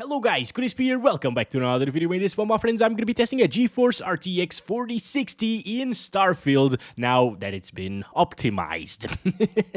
Hello guys, Crispy here, welcome back to another video. In this one, my friends, I'm going to be testing a GeForce RTX 4060 in Starfield, now that it's been optimized.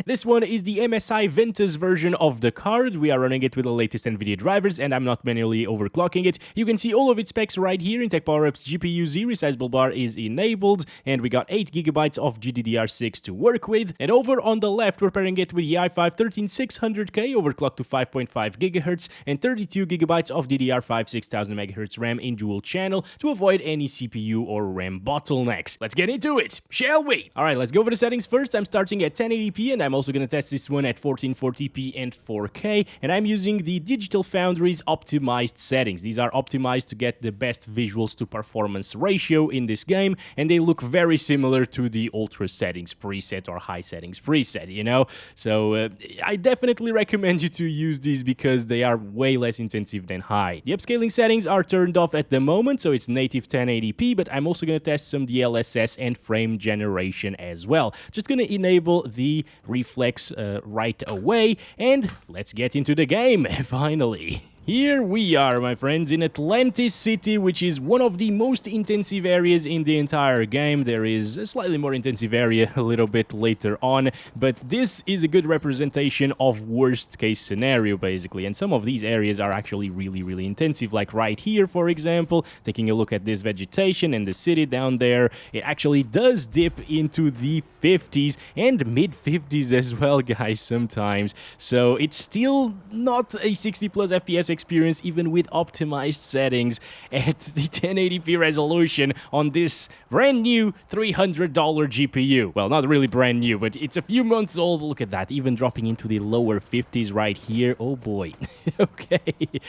This one is the MSI Ventus version of the card. We are running it with the latest Nvidia drivers, and I'm not manually overclocking it. You can see all of its specs right here in Tech Power Up's GPU Z resizable bar is enabled, and we got 8GB of GDDR6 to work with. And over on the left, we're pairing it with the i5 13600K overclocked to 5.5 GHz and 32GB of DDR5 6000 MHz RAM in dual channel to avoid any CPU or RAM bottlenecks. Let's get into it, shall we? Alright, let's go over the settings first. I'm starting at 1080p and I'm also going to test this one at 1440p and 4K, and I'm using the Digital Foundry's optimized settings. These are optimized to get the best visuals to performance ratio in this game, and they look very similar to the ultra settings preset or high settings preset, you know? So I definitely recommend you to use these because they are way less intensive than high. The upscaling settings are turned off at the moment, so it's native 1080p, but I'm also going to test some DLSS and frame generation as well. Just going to enable the reflex right away, and let's get into the game, finally. Here we are, my friends, in Atlantis City, which is one of the most intensive areas in the entire game. There is a slightly more intensive area a little bit later on, but this is a good representation of worst case scenario, basically. And some of these areas are actually really intensive, like right here, for example. Taking a look at this vegetation and the city down there, it actually does dip into the 50s and mid-50s as well, guys, sometimes. So it's still not a 60 plus FPS experience even with optimized settings at the 1080p resolution on this brand new $300 GPU. Well, not really brand new, but it's a few months old. Look at that, even dropping into the lower 50s right here. Oh boy. Okay.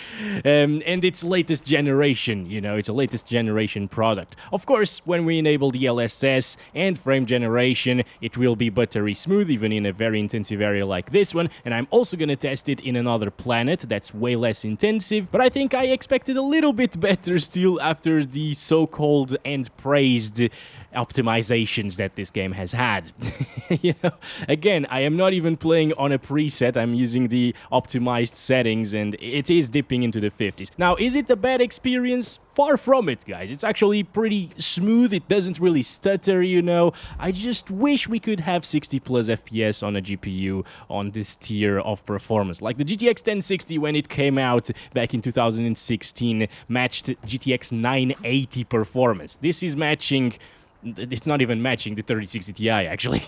And it's latest generation, you know, it's a latest generation product. Of course, when we enable DLSS and frame generation, it will be buttery smooth even in a very intensive area like this one, and I'm also going to test it in another planet that's way less intensive, but I think I expected a little bit better still after the so-called and praised optimizations that this game has had. You know, again, I am not even playing on a preset, I'm using the optimized settings, and it is dipping into the 50s. Now, is it a bad experience? Far from it, guys. It's actually pretty smooth, it doesn't really stutter, you know. I just wish we could have 60 plus FPS on a GPU on this tier of performance. Like the GTX 1060 when it came out back in 2016 matched GTX 980 performance. This is matching... It's not even matching the 3060 Ti, actually.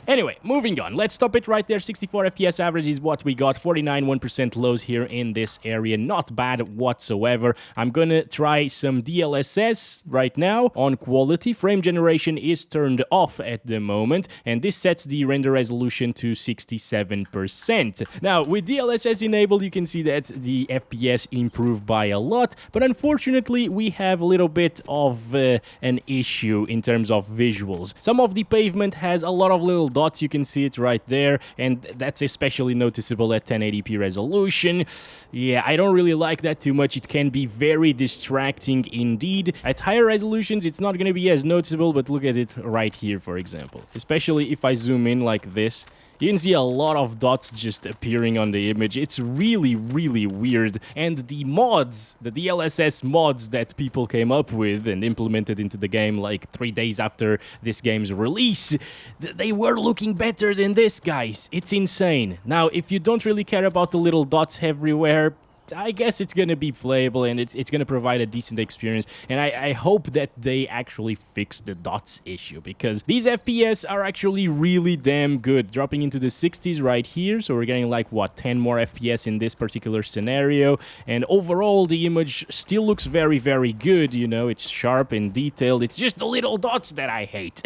Anyway, moving on. Let's stop it right there. 64 FPS average is what we got. 49.1% lows here in this area. Not bad whatsoever. I'm gonna try some DLSS right now on quality. Frame generation is turned off at the moment, and this sets the render resolution to 67%. Now, with DLSS enabled, you can see that the FPS improved by a lot, but unfortunately, we have a little bit of an issue in terms of visuals. Some of the pavement has a lot of little dots, you can see it right there, and that's especially noticeable at 1080p resolution. Yeah, I don't really like that too much. It can be very distracting indeed. At higher resolutions, it's not going to be as noticeable, but look at it right here, for example. Especially if I zoom in like this. You can see a lot of dots just appearing on the image. It's really weird. And the mods, the DLSS mods that people came up with and implemented into the game like 3 days after this game's release, they were looking better than this, guys. It's insane. Now, if you don't really care about the little dots everywhere, I guess it's going to be playable and it's going to provide a decent experience, and I hope that they actually fix the dots issue, because these FPS are actually really damn good, dropping into the 60s right here, so we're getting like, what, 10 more FPS in this particular scenario, and overall the image still looks very good, you know, it's sharp and detailed, it's just the little dots that I hate.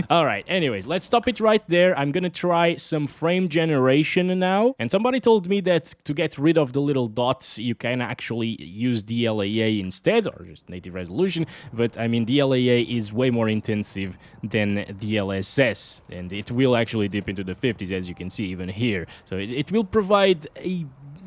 Alright, anyways, let's stop it right there. I'm gonna try some frame generation now, and somebody told me that to get rid of the little dots, you can actually use DLAA instead, or just native resolution, but I mean DLAA is way more intensive than DLSS, and it will actually dip into the 50s, as you can see even here, so it will provide a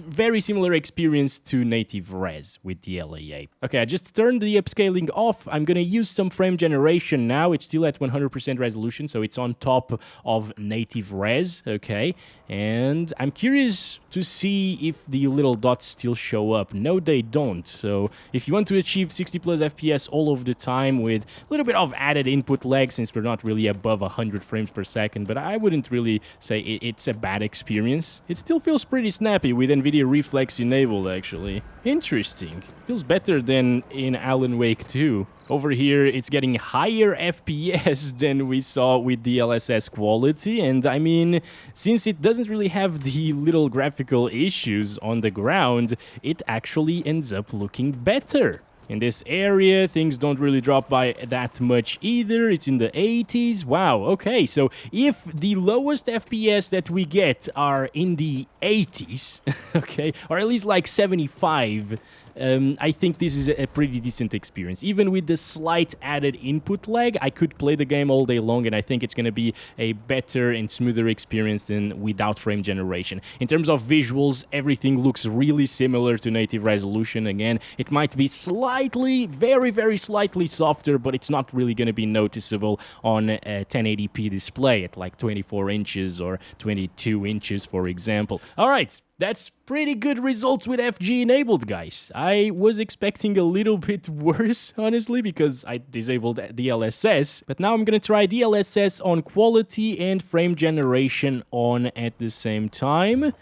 very similar experience to native res with DLAA. Okay, I just turned the upscaling off. I'm gonna use some frame generation now. It's still at 100% resolution, so it's on top of native res, okay? And I'm curious to see if the little dots still show up. No, they don't. So if you want to achieve 60 plus FPS all of the time with a little bit of added input lag, since we're not really above 100 frames per second, but I wouldn't really say it's a bad experience. It still feels pretty snappy with Nvidia Reflex enabled, actually. Interesting. Feels better than in Alan Wake 2. Over here, it's getting higher FPS than we saw with DLSS quality, and I mean, since it doesn't really have the little graphical issues on the ground, it actually ends up looking better. In this area, things don't really drop by that much either. It's in the 80s. Wow, okay, so if the lowest FPS that we get are in the 80s, okay, or at least like 75, I think this is a pretty decent experience. Even with the slight added input lag, I could play the game all day long, and I think it's going to be a better and smoother experience than without frame generation. In terms of visuals, everything looks really similar to native resolution. Again, it might be slightly, very, very slightly softer, but it's not really going to be noticeable on a 1080p display at like 24 inches or 22 inches, for example. All right. That's pretty good results with FG enabled, guys. I was expecting a little bit worse, honestly, because I disabled DLSS. But now I'm gonna try DLSS on quality and frame generation on at the same time.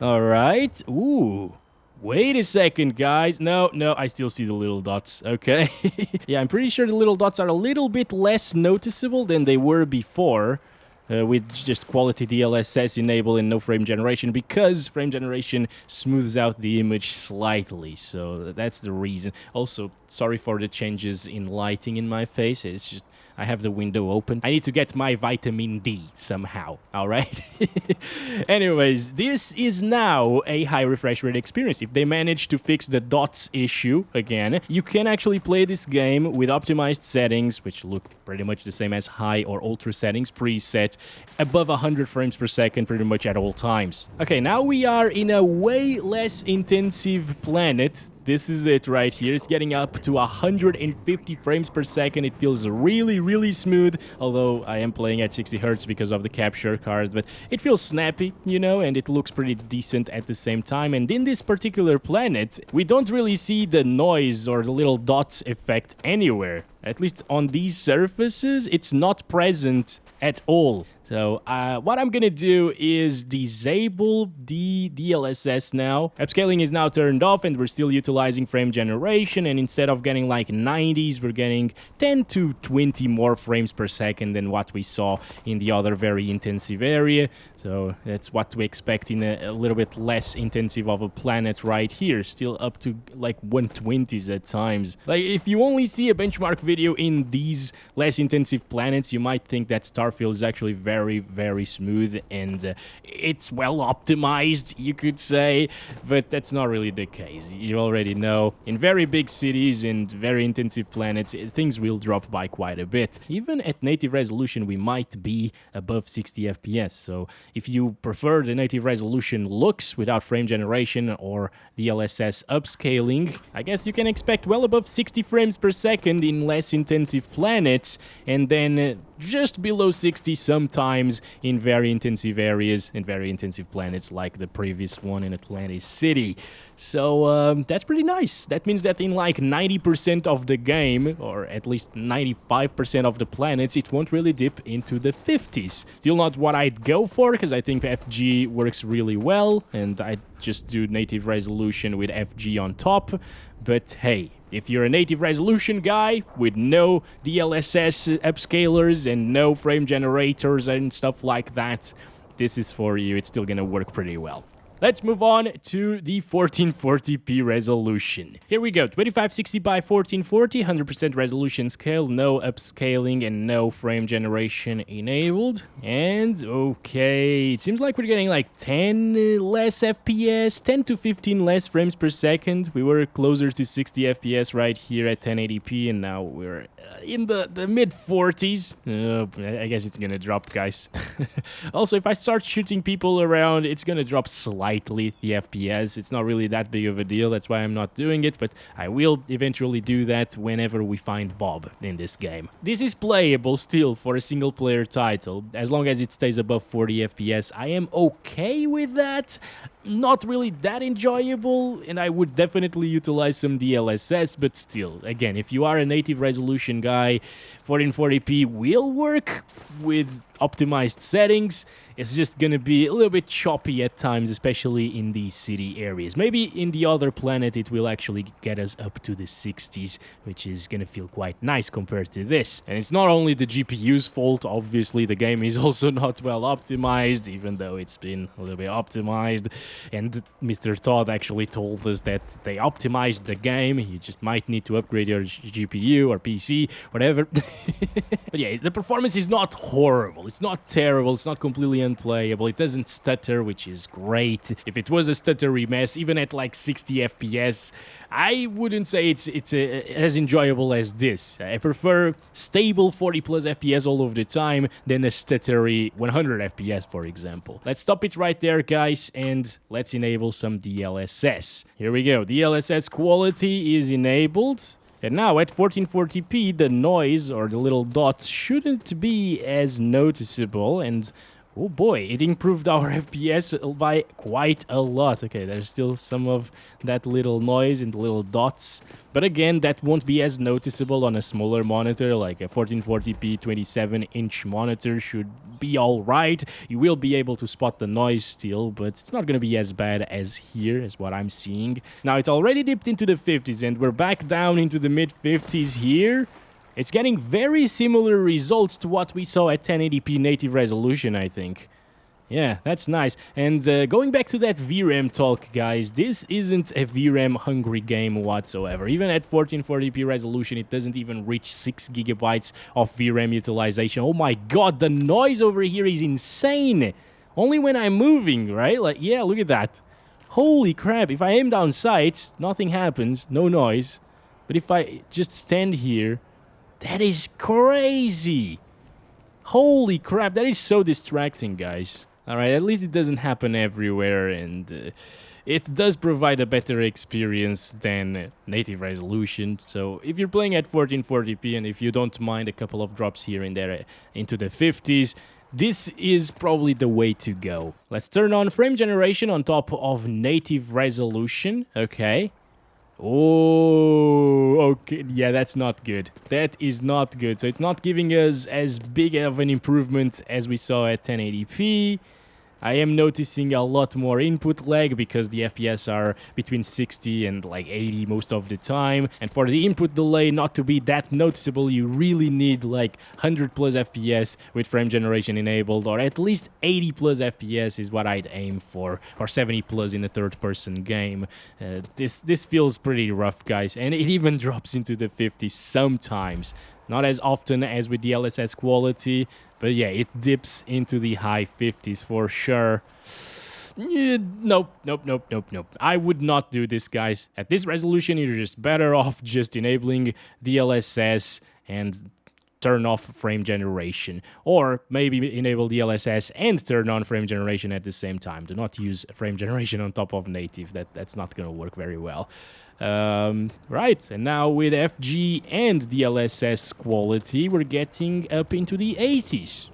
All right. Ooh. Wait a second, guys. No, I still see the little dots. Okay. Yeah, I'm pretty sure the little dots are a little bit less noticeable than they were before. With just quality DLSS enabled and no frame generation, because frame generation smooths out the image slightly, so that's the reason. Also, sorry for the changes in lighting in my face, it's just I have the window open. I need to get my vitamin D somehow, alright? Anyways, this is now a high refresh rate experience. If they manage to fix the dots issue again, you can actually play this game with optimized settings, which look pretty much the same as high or ultra settings preset, above 100 frames per second pretty much at all times. Okay, now we are in a way less intensive planet. This is it right here. It's getting up to 150 frames per second. It feels really, really smooth, although I am playing at 60 Hz because of the capture card, but it feels snappy, you know, and it looks pretty decent at the same time. And in this particular planet, we don't really see the noise or the little dots effect anywhere. At least on these surfaces, it's not present at all. So what I'm gonna do is disable the DLSS now. Upscaling is now turned off and we're still utilizing frame generation, and instead of getting like 90s, we're getting 10 to 20 more frames per second than what we saw in the other very intensive area. So that's what we expect in a little bit less intensive of a planet right here. Still up to like 120s at times. Like if you only see a benchmark video in these less intensive planets, you might think that Starfield is actually very, very smooth and it's well optimized, you could say, but that's not really the case. You already know, in very big cities and very intensive planets, things will drop by quite a bit. Even at native resolution, we might be above 60 FPS, so if you prefer the native resolution looks without frame generation or DLSS upscaling, I guess you can expect well above 60 frames per second in less intensive planets, and then just below 60 sometimes in very intensive areas and very intensive planets like the previous one in Atlantis City. So that's pretty nice. That means that in like 90% of the game, or at least 95% of the planets, it won't really dip into the 50s. Still not what I'd go for, because I think FG works really well, and I just do native resolution with FG on top. But hey, if you're a native resolution guy with no DLSS upscalers and no frame generators and stuff like that, this is for you. It's still gonna work pretty well. Let's move on to the 1440p resolution. Here we go, 2560 by 1440, 100% resolution scale, no upscaling and no frame generation enabled. And okay, it seems like we're getting like 10 less FPS, 10 to 15 less frames per second. We were closer to 60 FPS right here at 1080p, and now we're in the mid 40s. I guess it's gonna drop, guys. Also, if I start shooting people around, it's gonna drop slightly slightly the FPS. It's not really that big of a deal. That's why I'm not doing it, but I will eventually do that whenever we find Bob in this game. This is playable still for a single-player title. As long as it stays above 40 FPS, I am okay with that. Not really that enjoyable, and I would definitely utilize some DLSS, but still, again, if you are a native resolution guy, 1440p will work with optimized settings. It's just gonna be a little bit choppy at times, especially in these city areas. Maybe in the other planet it will actually get us up to the 60s, which is gonna feel quite nice compared to this. And it's not only the GPU's fault, obviously the game is also not well optimized, even though it's been a little bit optimized. And Mr. Todd actually told us that they optimized the game. You just might need to upgrade your GPU or PC, whatever. But yeah, the performance is not horrible. It's not terrible. It's not completely unplayable. It doesn't stutter, which is great. If it was a stuttery mess, even at like 60 FPS, I wouldn't say it's as enjoyable as this. I prefer stable 40 plus FPS all of the time than a stuttery 100 FPS, for example. Let's stop it right there, guys, and let's enable some DLSS. Here we go. DLSS quality is enabled. And now at 1440p, the noise or the little dots shouldn't be as noticeable, and oh boy, it improved our FPS by quite a lot. Okay, there's still some of that little noise and the little dots, but again, that won't be as noticeable on a smaller monitor. Like a 1440p 27-inch monitor should be all right. You will be able to spot the noise still, but it's not going to be as bad as here, as what I'm seeing. Now, it already dipped into the 50s, and we're back down into the mid-50s here. It's getting very similar results to what we saw at 1080p native resolution, I think. Yeah, that's nice. And going back to that VRAM talk, guys, this isn't a VRAM-hungry game whatsoever. Even at 1440p resolution, it doesn't even reach 6 gigabytes of VRAM utilization. Oh my god, the noise over here is insane! Only when I'm moving, right? Like, yeah, look at that. Holy crap, if I aim down sights, nothing happens, no noise. But if I just stand here, that is crazy! Holy crap, that is so distracting, guys. Alright, at least it doesn't happen everywhere, and it does provide a better experience than native resolution. So if you're playing at 1440p and if you don't mind a couple of drops here and there into the 50s, this is probably the way to go. Let's turn on frame generation on top of native resolution. Okay. Oh, okay, yeah, that's not good. That is not good. So it's not giving us as big of an improvement as we saw at 1080p. I am noticing a lot more input lag because the FPS are between 60 and like 80 most of the time. And for the input delay not to be that noticeable, you really need like 100 plus FPS with frame generation enabled, or at least 80 plus FPS is what I'd aim for, or 70 plus in a third-person game. This feels pretty rough, guys, and it even drops into the 50s sometimes. Not as often as with DLSS quality, but yeah, it dips into the high 50s for sure. Nope. I would not do this, guys. At this resolution, you're just better off just enabling DLSS and turn off frame generation. Or maybe enable DLSS and turn on frame generation at the same time. Do not use frame generation on top of native. That's not going to work very well. Right, and now with FG and DLSS quality, we're getting up into the 80s.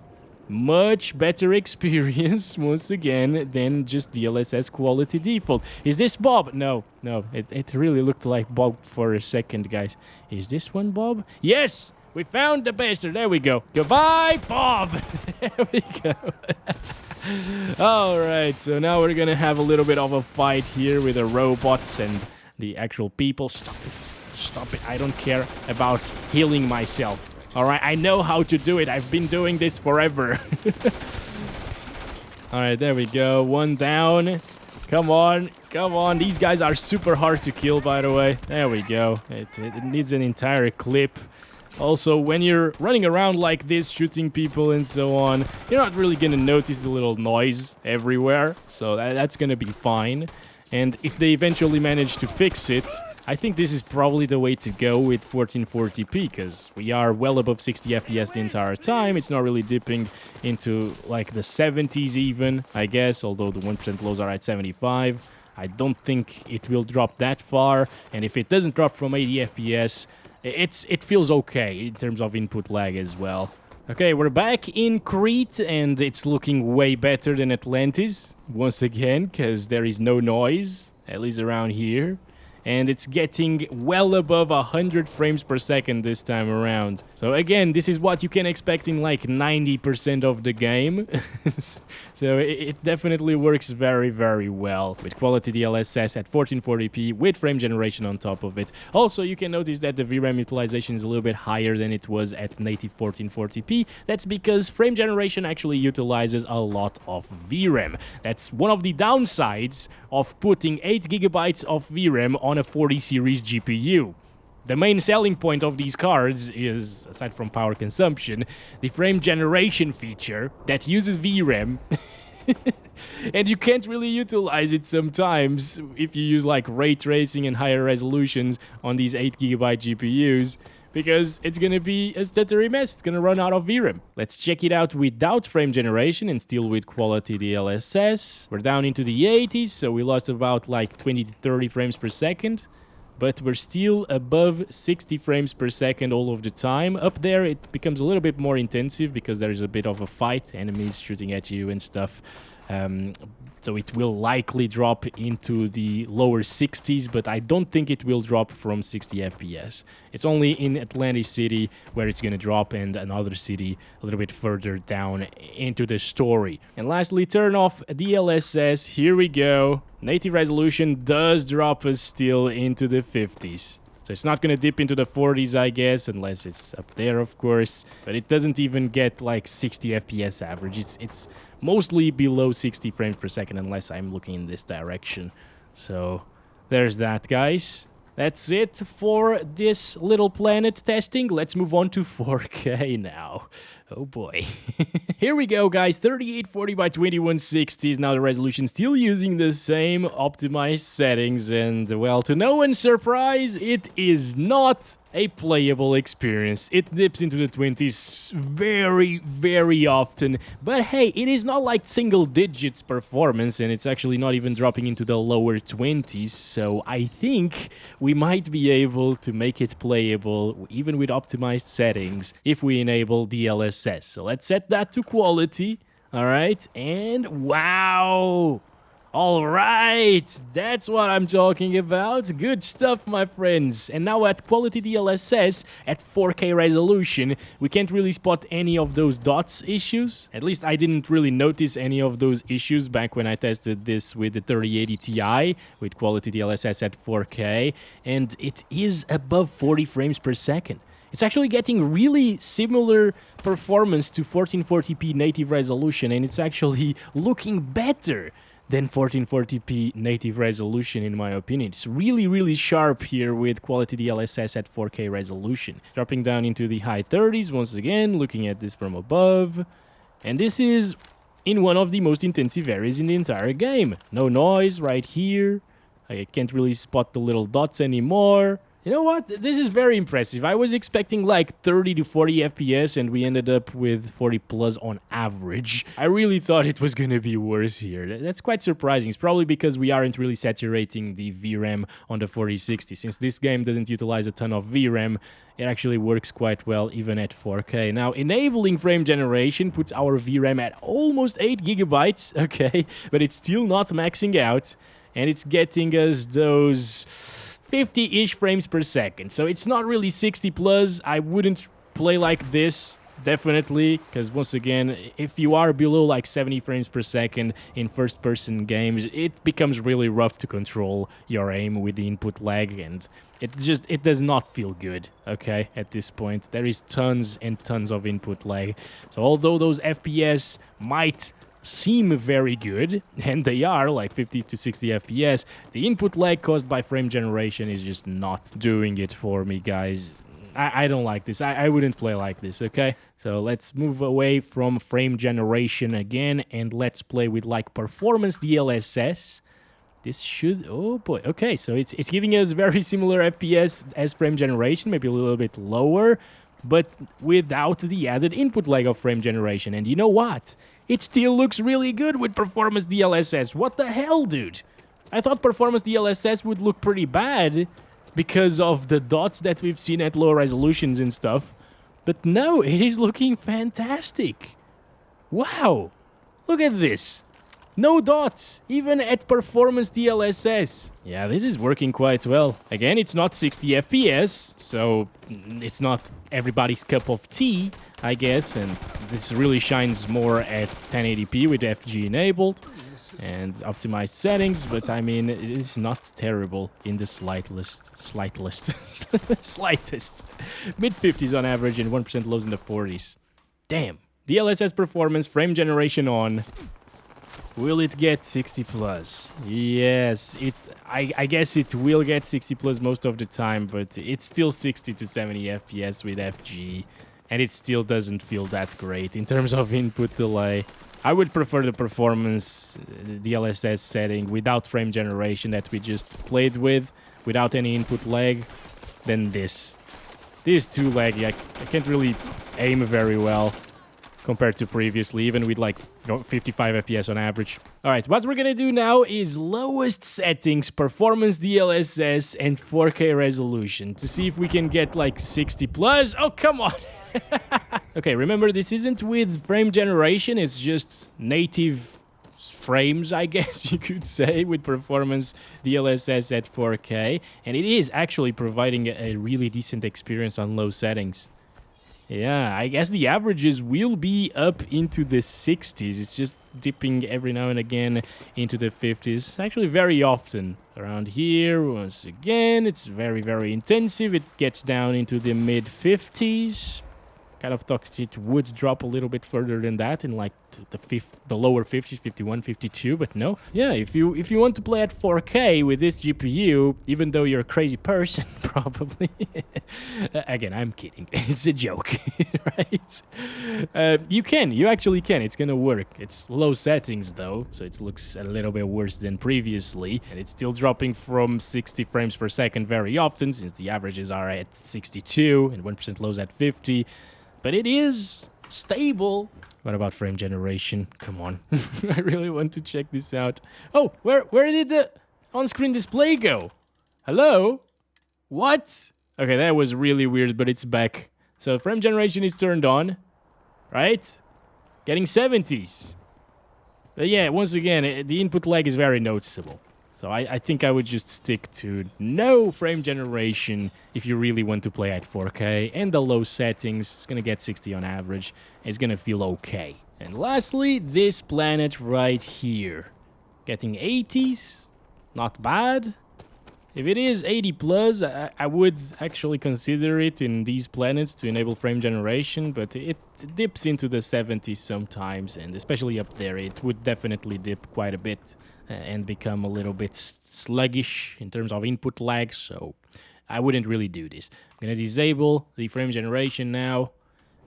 Much better experience, once again, than just DLSS quality default. Is this Bob? No, it really looked like Bob for a second, guys. Is this one Bob? Yes! We found the bastard. There we go. Goodbye, Bob! There we go. Alright, so now we're gonna have a little bit of a fight here with the robots and the actual people. Stop it. I don't care about healing myself. Alright, I know how to do it. I've been doing this forever. Alright, there we go. One down. Come on. These guys are super hard to kill, by the way. There we go. It needs an entire clip. Also, when you're running around like this, shooting people and so on, you're not really gonna notice the little noise everywhere. So that's gonna be fine. And if they eventually manage to fix it, I think this is probably the way to go with 1440p, because we are well above 60 FPS the entire time. It's not really dipping into like the 70s even, I guess, although the 1% lows are at 75. I don't think it will drop that far, and if it doesn't drop from 80 FPS, it feels okay in terms of input lag as well. Okay, we're back in Crete, and it's looking way better than Atlantis, once again, because there is no noise, at least around here. And it's getting well above 100 frames per second this time around. So again, this is what you can expect in like 90% of the game. So it definitely works very, very well with quality DLSS at 1440p with frame generation on top of it. Also, you can notice that the VRAM utilization is a little bit higher than it was at native 1440p. That's because frame generation actually utilizes a lot of VRAM. That's one of the downsides of putting 8 GB of VRAM on a 40 series GPU. The main selling point of these cards is, aside from power consumption, the frame generation feature that uses VRAM. And you can't really utilize it sometimes if you use like ray tracing and higher resolutions on these 8 GB GPUs, because it's gonna be a stuttery mess. It's gonna run out of VRAM. Let's check it out without frame generation and still with quality DLSS. We're down into the 80s, so we lost about like 20 to 30 frames per second. But we're still above 60 frames per second all of the time. Up there, it becomes a little bit more intensive because there's a bit of a fight, enemies shooting at you and stuff. So it will likely drop into the lower 60s, but I don't think it will drop from 60 FPS. It's only in Atlantic City where it's going to drop, and another city a little bit further down into the story. And lastly, turn off DLSS. Here we go. Native resolution does drop us still into the 50s. So it's not going to dip into the 40s, I guess, unless it's up there, of course. But it doesn't even get like 60 FPS average. It's mostly below 60 frames per second unless I'm looking in this direction. So there's that, guys. That's it for this little planet testing. Let's move on to 4K now. Oh boy. Here we go, guys. 3840 by 2160 is now the resolution, still using the same optimized settings. And, well, to no one's surprise, it is not a playable experience. It dips into the 20s very, very often. But hey, it is not like single digits performance, and it's actually not even dropping into the lower 20s. So I think we might be able to make it playable even with optimized settings if we enable DLSS. So let's set that to quality. All right, and wow. All right, that's what I'm talking about. Good stuff, my friends. And now at quality DLSS at 4K resolution, we can't really spot any of those dots issues. At least I didn't really notice any of those issues back when I tested this with the 3080 Ti with quality DLSS at 4K, and it is above 40 frames per second. It's actually getting really similar performance to 1440p native resolution, and it's actually looking better than 1440p native resolution, in my opinion. It's really, really sharp here with quality DLSS at 4K resolution. Dropping down into the high 30s once again, looking at this from above. And this is in one of the most intensive areas in the entire game. No noise right here. I can't really spot the little dots anymore. You know what? This is very impressive. I was expecting like 30 to 40 FPS, and we ended up with 40 plus on average. I really thought it was gonna be worse here. That's quite surprising. It's probably because we aren't really saturating the VRAM on the 4060. Since this game doesn't utilize a ton of VRAM, it actually works quite well even at 4K. Now, enabling frame generation puts our VRAM at almost 8 gigabytes, okay? But it's still not maxing out, and it's getting us those 50-ish frames per second. So it's not really 60 plus. I wouldn't play like this, definitely, because once again, if you are below like 70 frames per second in first-person games, it becomes really rough to control your aim with the input lag, and it does not feel good, okay, at this point. There is tons and tons of input lag. So although those FPS might seem very good, and they are like 50 to 60 FPS, the input lag caused by frame generation is just not doing it for me, guys. I don't like this. I wouldn't play like this, okay? So let's move away from frame generation again, and let's play with like performance DLSS. This should... Oh, boy. Okay, so it's giving us very similar FPS as frame generation, maybe a little bit lower, but without the added input lag of frame generation. And you know what? It still looks really good with Performance DLSS. What the hell, dude? I thought Performance DLSS would look pretty bad because of the dots that we've seen at low resolutions and stuff. But no, it is looking fantastic. Wow. Look at this. No dots, even at Performance DLSS. Yeah, this is working quite well. Again, it's not 60 FPS, so it's not everybody's cup of tea, I guess. And this really shines more at 1080p with FG enabled and optimized settings. But I mean, it's not terrible in the slightest. Mid-50s on average and 1% lows in the 40s. Damn. DLSS Performance, frame generation on. Will it get 60 plus? Yes, I guess it will get 60 plus most of the time, but it's still 60 to 70 FPS with FG, and it still doesn't feel that great in terms of input delay. I would prefer the performance DLSS setting without frame generation that we just played with, without any input lag, than this. This is too laggy. I can't really aim very well compared to previously, even with like 55 FPS on average. Alright, what we're gonna do now is lowest settings, Performance DLSS, and 4K resolution to see if we can get like 60 plus. Oh, come on! Okay, remember, this isn't with frame generation, it's just native frames, I guess you could say, with Performance DLSS at 4K, and it is actually providing a really decent experience on low settings. Yeah, I guess the averages will be up into the 60s. It's just dipping every now and again into the 50s. Actually, very often around here. Once again, it's very, very intensive. It gets down into the mid-50s. Kind of thought it would drop a little bit further than that in like the lower 50s, 51, 52, but no. Yeah, if you want to play at 4K with this GPU, even though you're a crazy person, probably. Again, I'm kidding. It's a joke, right? You actually can. It's gonna work. It's low settings though, so it looks a little bit worse than previously, and it's still dropping from 60 frames per second very often, since the averages are at 62 and 1% lows at 50. But it is stable. What about frame generation? Come on. I really want to check this out. Oh, where did the on-screen display go? Hello? What? Okay, that was really weird, but it's back. So frame generation is turned on, right? Getting 70s. But yeah, once again, the input lag is very noticeable. So I think I would just stick to no frame generation if you really want to play at 4K. And the low settings, it's going to get 60 on average. It's going to feel okay. And lastly, this planet right here. Getting 80s, not bad. If it is 80 plus, I would actually consider it in these planets to enable frame generation. But it dips into the 70s sometimes. And especially up there, it would definitely dip quite a bit and become a little bit sluggish in terms of input lag, so I wouldn't really do this. I'm gonna disable the frame generation now,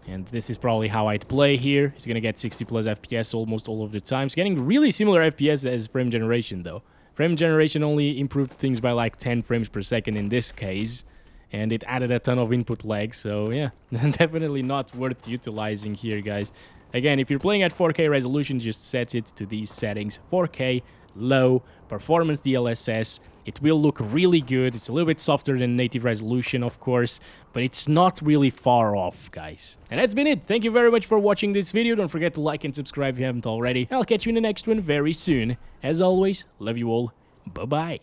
and this is probably how I'd play here. It's gonna get 60 plus FPS almost all of the time. It's getting really similar FPS as frame generation though. Frame generation only improved things by like 10 frames per second in this case, and it added a ton of input lag, so yeah, definitely not worth utilizing here, guys. Again, if you're playing at 4K resolution, just set it to these settings. 4K, low, Performance DLSS. It will look really good. It's a little bit softer than native resolution, of course, but it's not really far off, guys. And that's been it. Thank you very much for watching this video. Don't forget to like and subscribe if you haven't already. I'll catch you in the next one very soon. As always, love you all. Bye-bye.